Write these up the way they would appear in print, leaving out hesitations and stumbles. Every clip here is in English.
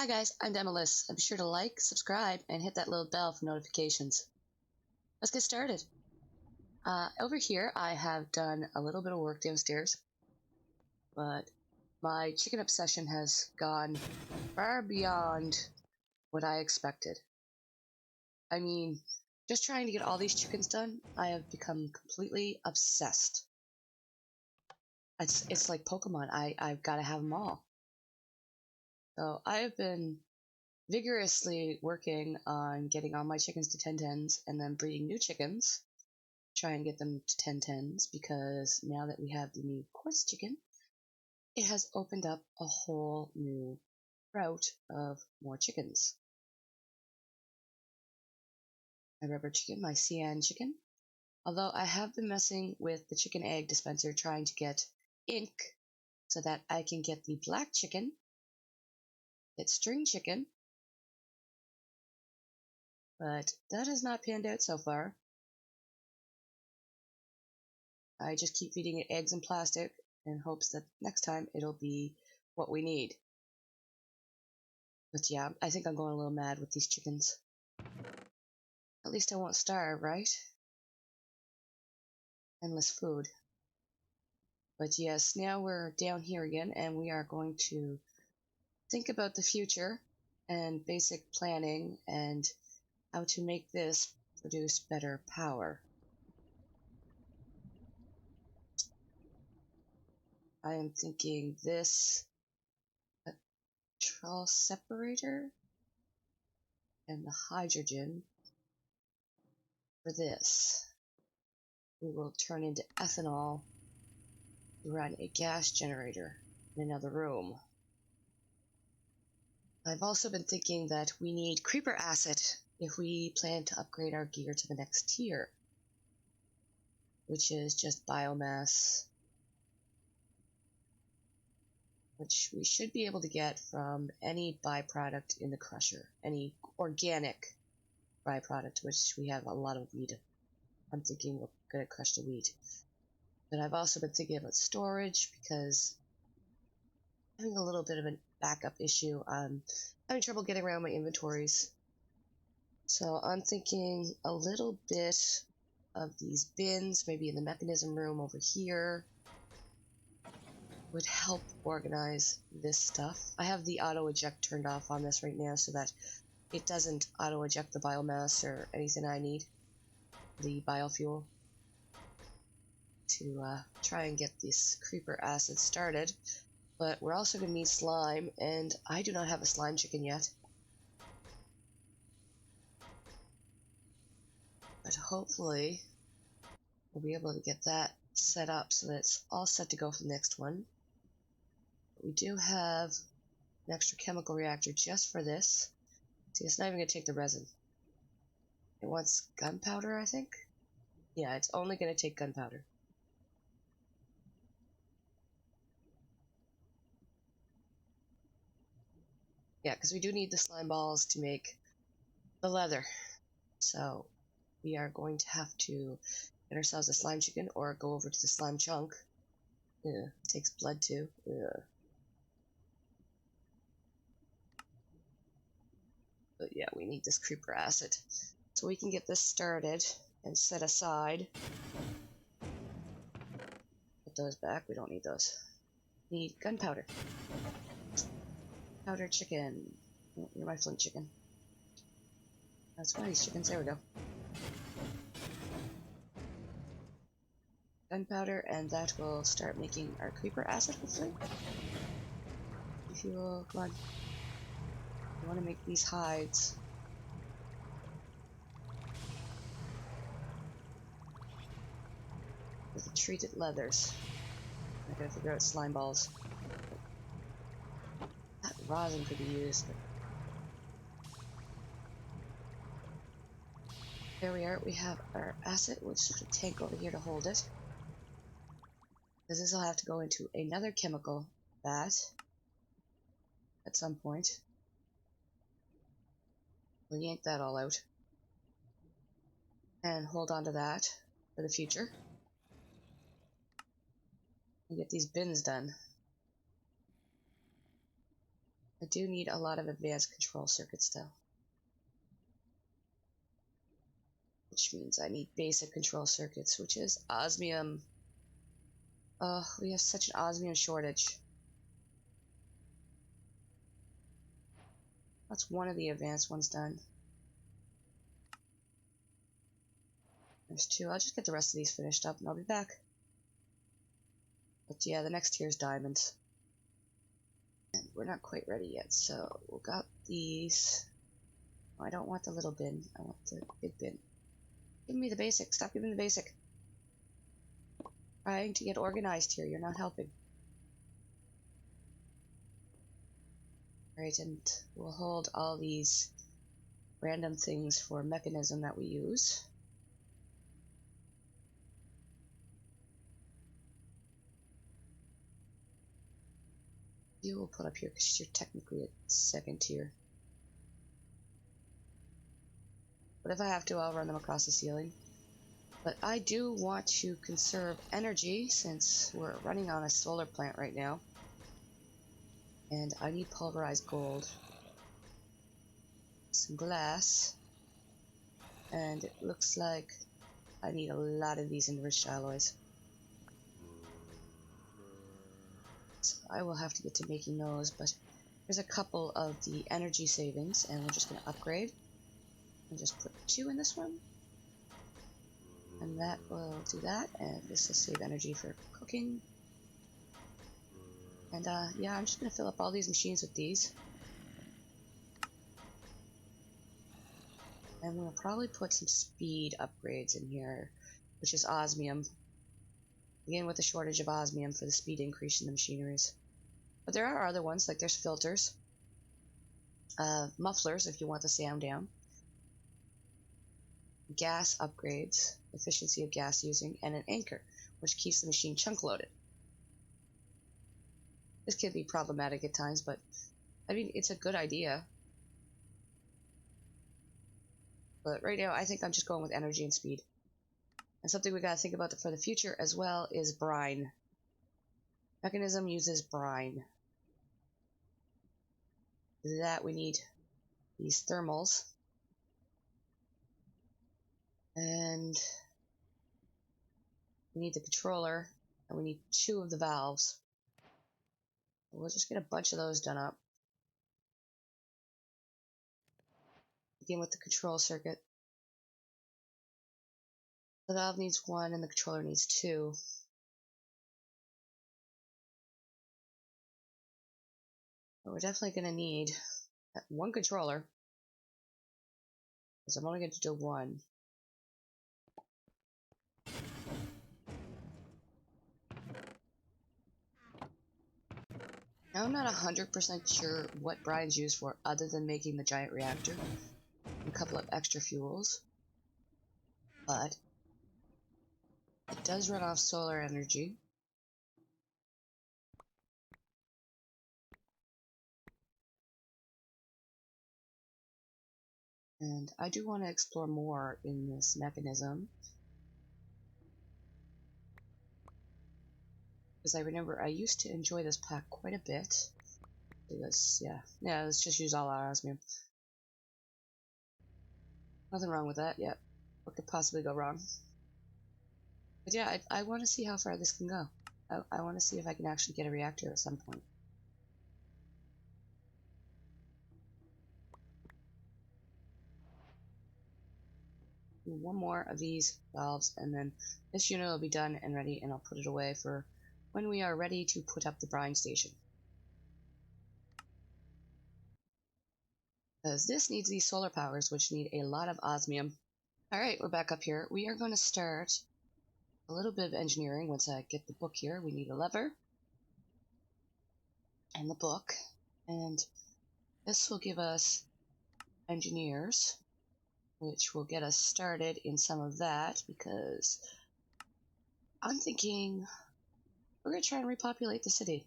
Hi guys, I'm Demoliss. Be sure to like, subscribe, and hit that little bell for notifications. Let's get started. Over here, I have done a little bit of work downstairs, but my chicken obsession has gone far beyond what I expected. I mean, just trying to get all these chickens done, I have become completely obsessed. It's like Pokemon. I've got to have them all. So I have been vigorously working on getting all my chickens to 1010s and then breeding new chickens. Try and get them to 1010s because now that we have the new quartz chicken, it has opened up a whole new route of more chickens. My rubber chicken, my cyan chicken. Although I have been messing with the chicken egg dispenser trying to get ink so that I can get the black chicken, get string chicken, but that has not panned out so far. I just keep feeding it eggs in plastic in hopes that next time it'll be what we need. But yeah, I think I'm going a little mad with these chickens. At least I won't starve, right? Endless food. But yes, now we're down here again, and we are going to think about the future and basic planning and how to make this produce better power. I am thinking this electron separator and the hydrogen for this. We will turn into ethanol to run a gas generator in another room. I've also been thinking that we need creeper acid if we plan to upgrade our gear to the next tier, which is just biomass, which we should be able to get from any byproduct in the crusher, any organic byproduct, which we have a lot of wheat. I'm thinking we're going to crush the wheat. But I've also been thinking about storage because I'm having a little bit of a backup issue. I'm having trouble getting around my inventories. So I'm thinking a little bit of these bins, maybe in the mechanism room over here, would help organize this stuff. I have the auto eject turned off on this right now so that it doesn't auto eject the biomass or anything I need, the biofuel, to try and get this creeper acid started. But we're also going to need slime, and I do not have a slime chicken yet. But hopefully we'll be able to get that set up so that it's all set to go for the next one. We do have an extra chemical reactor just for this. See, it's not even going to take the resin. It wants gunpowder, I think? Yeah, it's only going to take gunpowder. Yeah, because we do need the slime balls to make the leather. So we are going to have to get ourselves a slime chicken or go over to the slime chunk. Ugh, takes blood too. Ugh. But yeah, we need this creeper acid. So we can get this started and set aside. Put those back, we don't need those. Need gunpowder. Powder chicken. Oh, you're my flint chicken. That's one of these chickens, there we go. Gunpowder, and that will start making our creeper acid, hopefully. Fuel, come on. I want to make these hides. With the treated leathers. I gotta figure out slime balls. That rosin could be used, but... There we are, we have our acid, which is a tank over here to hold it. Because this will have to go into another chemical vat at some point. We'll yank that all out. And hold on to that for the future. And get these bins done. I do need a lot of advanced control circuits still. Which means I need basic control circuits, which is osmium. Oh, we have such an osmium shortage. That's one of the advanced ones done. There's two. I'll just get the rest of these finished up and I'll be back. But yeah, the next tier is diamonds. And we're not quite ready yet, so we'll got these. Oh, I don't want the little bin. I want the big bin. Give me the basic. Stop giving the basic. Trying to get organized here. You're not helping. Right, and we'll hold all these random things for mechanism that we use. You will put up here because you're technically at second tier. But if I have to, I'll run them across the ceiling. But I do want to conserve energy since we're running on a solar plant right now. And I need pulverized gold. Some glass. And it looks like I need a lot of these enriched alloys. So I will have to get to making those, but there's a couple of the energy savings, and we're just going to upgrade. And just put 2 in this one. And that will do that, and this will save energy for cooking. And yeah, I'm just going to fill up all these machines with these. And we'll probably put some speed upgrades in here, which is osmium. Again, with a shortage of osmium for the speed increase in the machineries. But there are other ones, like there's filters, mufflers if you want the sound down, gas upgrades, efficiency of gas using, and an anchor, which keeps the machine chunk loaded. This can be problematic at times, but I mean, it's a good idea. But right now, I think I'm just going with energy and speed. And something we gotta think about for the future as well is brine. Mechanism uses brine. To do that, we need these thermals. And we need the controller, and we need 2 of the valves. We'll just get a bunch of those done up. Begin with the control circuit. The valve needs 1 and the controller needs 2. But we're definitely going to need 1 controller, because I'm only going to do 1. Now I'm not 100% sure what brine's used for other than making the giant reactor. A couple of extra fuels. But it does run off solar energy. And I do want to explore more in this mechanism. Because I remember I used to enjoy this pack quite a bit. Because, yeah, let's just use all our osmium. Nothing wrong with that, yep. What could possibly go wrong? But yeah, I want to see how far this can go. I want to see if I can actually get a reactor at some point. One more of these valves, and then this unit will be done and ready, and I'll put it away for when we are ready to put up the brine station. Because this needs these solar powers, which need a lot of osmium. Alright, we're back up here. We are going to start a little bit of engineering. Once I get the book here, we need a lever and the book, and this will give us engineers, which will get us started in some of that, because I'm thinking we're going to try and repopulate the city.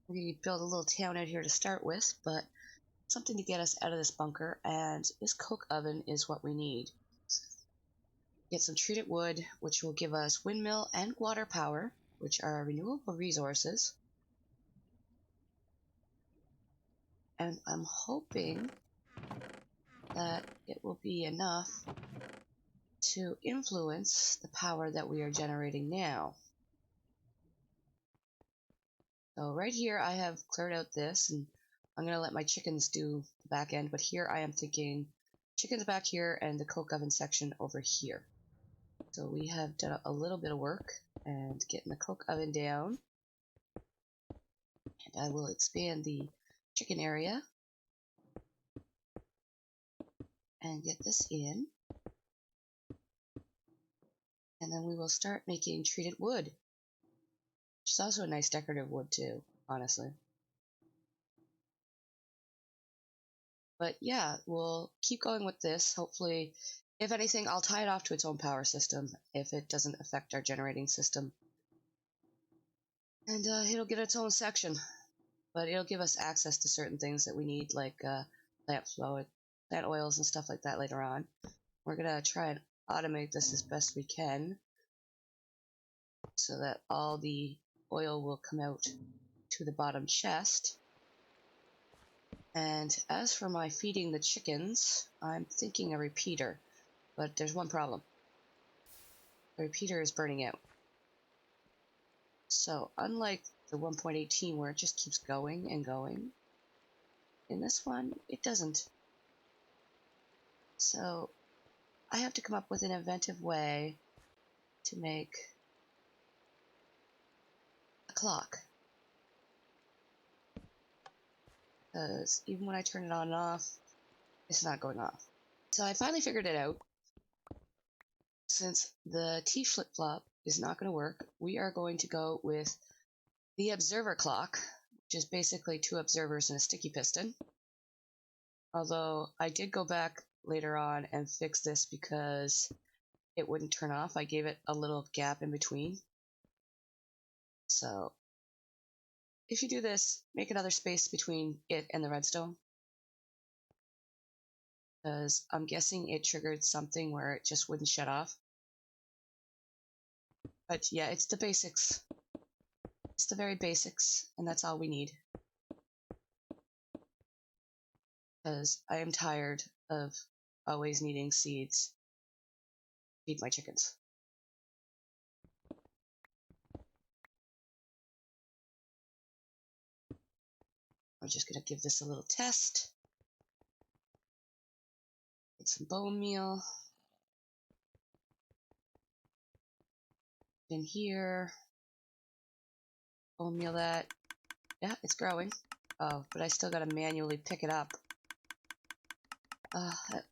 We're going to build a little town out here to start with, but something to get us out of this bunker, and this coke oven is what we need. Get some treated wood, which will give us windmill and water power, which are renewable resources. And I'm hoping that it will be enough to influence the power that we are generating now. So right here I have cleared out this, and I'm going to let my chickens do the back end, but here I am thinking chickens back here and the coke oven section over here. So we have done a little bit of work and getting the coke oven down. And I will expand the chicken area and get this in. And then we will start making treated wood, which is also a nice decorative wood too, honestly. But yeah, we'll keep going with this. Hopefully, if anything, I'll tie it off to its own power system if it doesn't affect our generating system. And it'll get its own section, but it'll give us access to certain things that we need, like plant fluid, plant oils and stuff like that later on. We're going to try and automate this as best we can so that all the oil will come out to the bottom chest. And as for my feeding the chickens, I'm thinking a repeater, but there's one problem. The repeater is burning out. So unlike the 1.18 where it just keeps going and going, in this one, it doesn't. So I have to come up with an inventive way to make a clock. Because even when I turn it on and off, it's not going off. So I finally figured it out. Since the T flip-flop is not going to work, we are going to go with the observer clock, which is basically 2 observers and a sticky piston. Although I did go back later on and fix this because it wouldn't turn off. I gave it a little gap in between. So if you do this, make another space between it and the redstone, because I'm guessing it triggered something where it just wouldn't shut off. But yeah, it's the basics. It's the very basics, and that's all we need. Because I am tired of always needing seeds to feed my chickens. I'm just going to give this a little test. Get some bone meal in here. Bone meal that. Yeah, it's growing. Oh, but I still got to manually pick it up.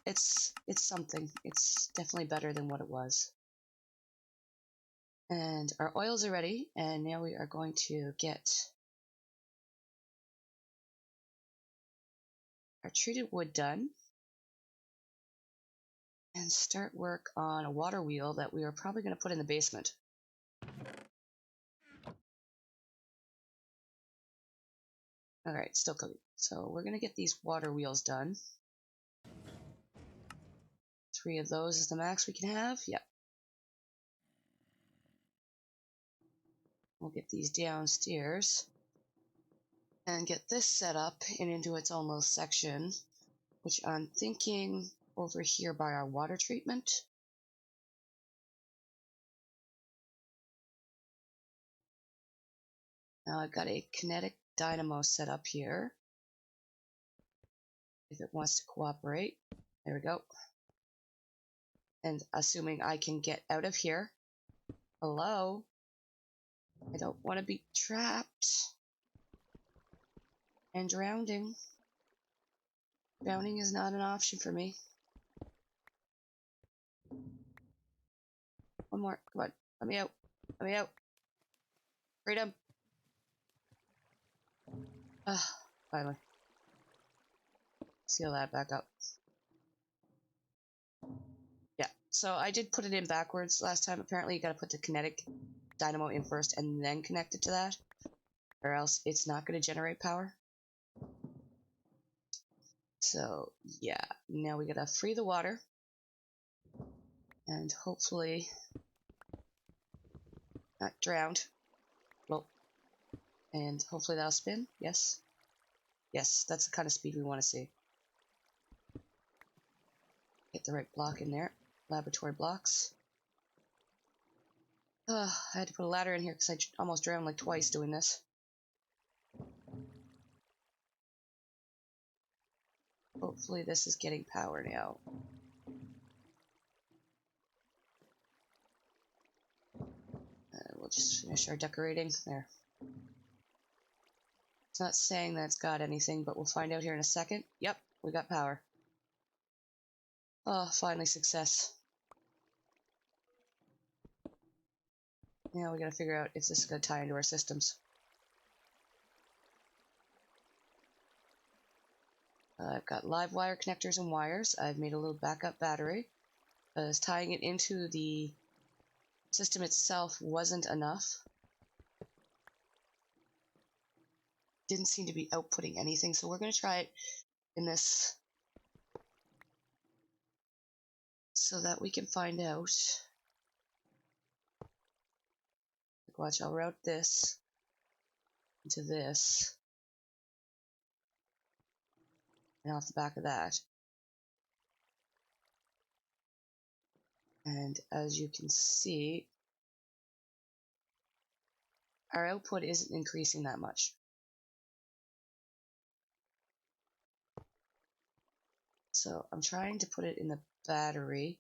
It's something. It's definitely better than what it was. And our oils are ready, and now we are going to get our treated wood done and start work on a water wheel that we are probably going to put in the basement. Alright, still cooking. So we're going to get these water wheels done. 3 of those is the max we can have. Yep. We'll get these downstairs and get this set up and into its own little section, which I'm thinking over here by our water treatment. Now I've got a kinetic dynamo set up here. If it wants to cooperate. There we go. And assuming I can get out of here. Hello? I don't want to be trapped. And drowning. Drowning is not an option for me. One more. Come on. Let me out. Let me out. Freedom. Finally. Seal that back up. Yeah, so I did put it in backwards last time. Apparently you gotta put the kinetic dynamo in first and then connect it to that, or else it's not gonna generate power. So yeah, now we gotta free the water and hopefully not drowned. Well, and hopefully that'll spin. Yes. Yes, that's the kind of speed we want to see. Get the right block in there. Laboratory blocks. I had to put a ladder in here because I almost drowned like twice doing this. Hopefully this is getting power now. We'll just finish our decorating. There. It's not saying that it's got anything, but we'll find out here in a second. Yep, we got power. Oh, finally success. Now we gotta figure out if this is gonna tie into our systems. I've got live wire connectors and wires. I've made a little backup battery. Because tying it into the system itself wasn't enough. Didn't seem to be outputting anything, so we're going to try it in this so that we can find out. Like, watch, I'll route this into this, and off the back of that. And as you can see, our output isn't increasing that much. So I'm trying to put it in the battery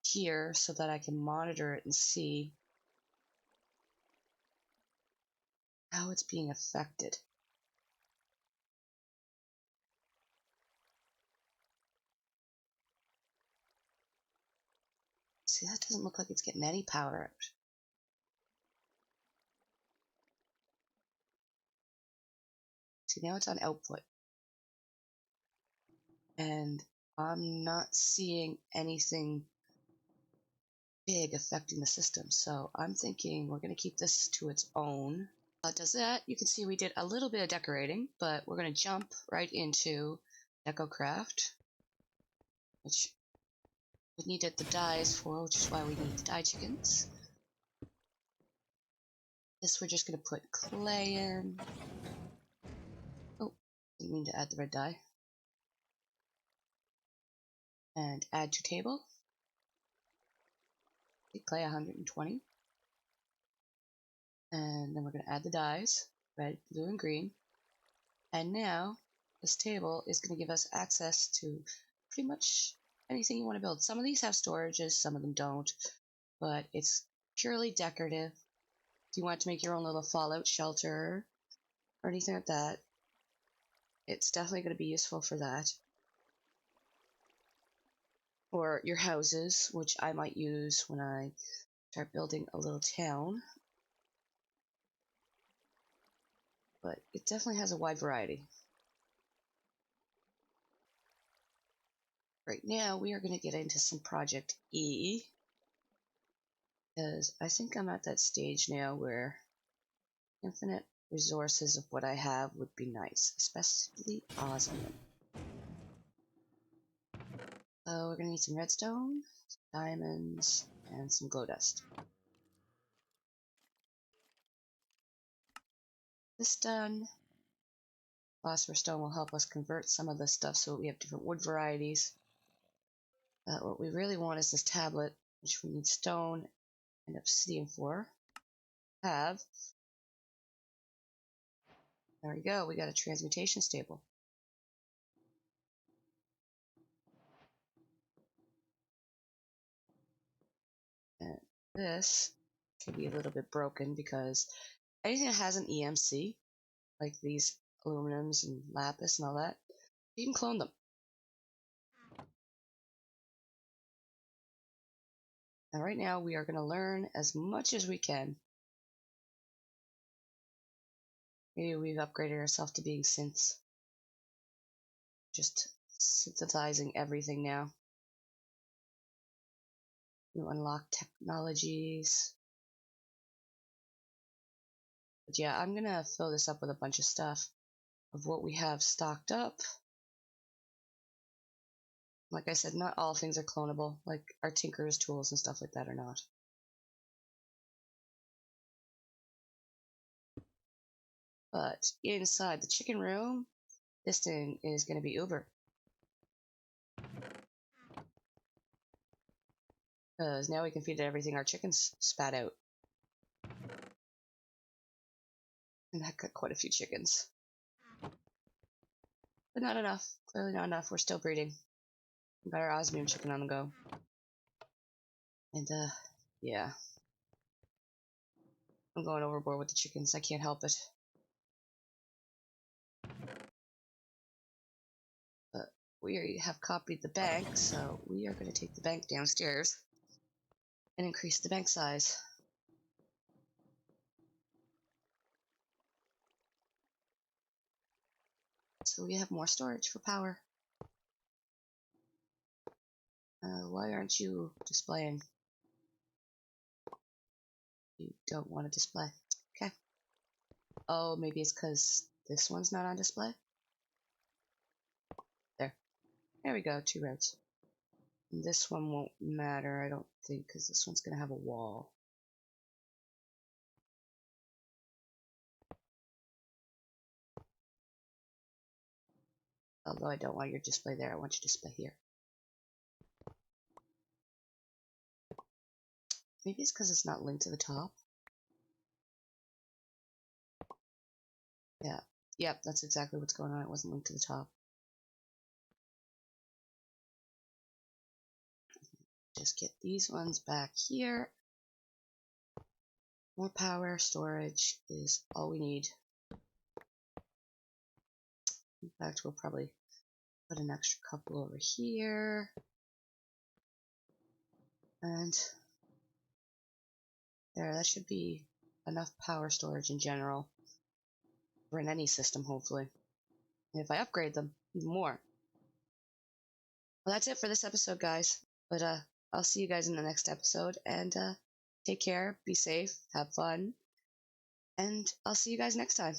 here so that I can monitor it and see how it's being affected. See, that doesn't look like it's getting any power out. See, now it's on output. And I'm not seeing anything big affecting the system. So I'm thinking we're going to keep this to its own. Does that? You can see we did a little bit of decorating, but we're going to jump right into DecoCraft, which we needed the dyes for, which is why we need the dye chickens. This we're just going to put clay in. Oh, didn't mean to add the red dye. And add to table. Clay 120. And then we're going to add the dyes, red, blue, and green. And now this table is going to give us access to pretty much anything you want to build. Some of these have storages, some of them don't, but it's purely decorative. If you want to make your own little fallout shelter or anything like that, it's definitely going to be useful for that. Or your houses, which I might use when I start building a little town. But it definitely has a wide variety. Right now, we are going to get into some Project E, because I think I'm at that stage now where infinite resources of what I have would be nice, especially osmium. So we're going to need some redstone, some diamonds, and some glow dust. This done. Phosphorus stone will help us convert some of this stuff so we have different wood varieties. What we really want is this tablet, which we need stone and obsidian for. There we go, we got a transmutation stable. And this can be a little bit broken because anything that has an EMC, like these aluminums and lapis and all that, you can clone them. And right now we are going to learn as much as we can. Maybe we've upgraded ourselves to being synths. Just synthesizing everything now. You unlock technologies. But yeah, I'm going to fill this up with a bunch of stuff of what we have stocked up. Like I said, not all things are clonable, like our tinker's tools and stuff like that are not. But inside the chicken room, This thing is going to be uber. Because now we can feed it everything our chickens spat out. And that got quite a few chickens. But not enough. Clearly not enough. We're still breeding. We got our osmium chicken on the go. And, yeah. I'm going overboard with the chickens. I can't help it. But we have copied the bank, so we are going to take the bank downstairs and increase the bank size. So we have more storage for power. Why aren't you displaying? You don't want to display. Okay. Oh, maybe it's because this one's not on display? There. There we go, 2 reds. And this one won't matter, I don't think, because this one's going to have a wall. Although I don't want your display there, I want your display here. Maybe it's because it's not linked to the top. Yeah. Yep, that's exactly what's going on. It wasn't linked to the top. Just get these ones back here. More power storage is all we need. In fact, we'll probably put an extra couple over here. And there, that should be enough power storage in general for in any system, hopefully. And if I upgrade them, even more. Well, that's it for this episode, guys. But I'll see you guys in the next episode, and take care, be safe, have fun, and I'll see you guys next time.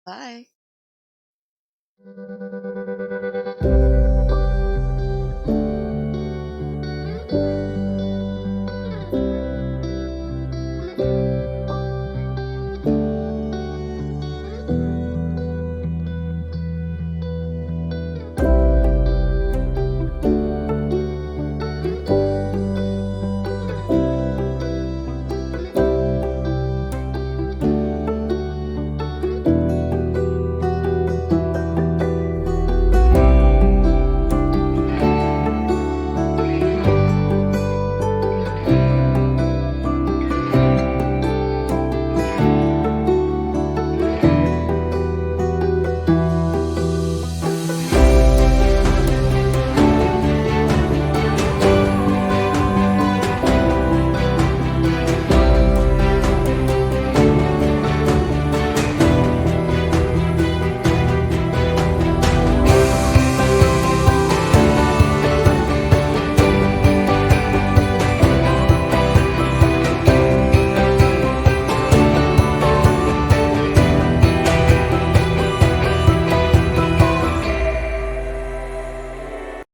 Bye.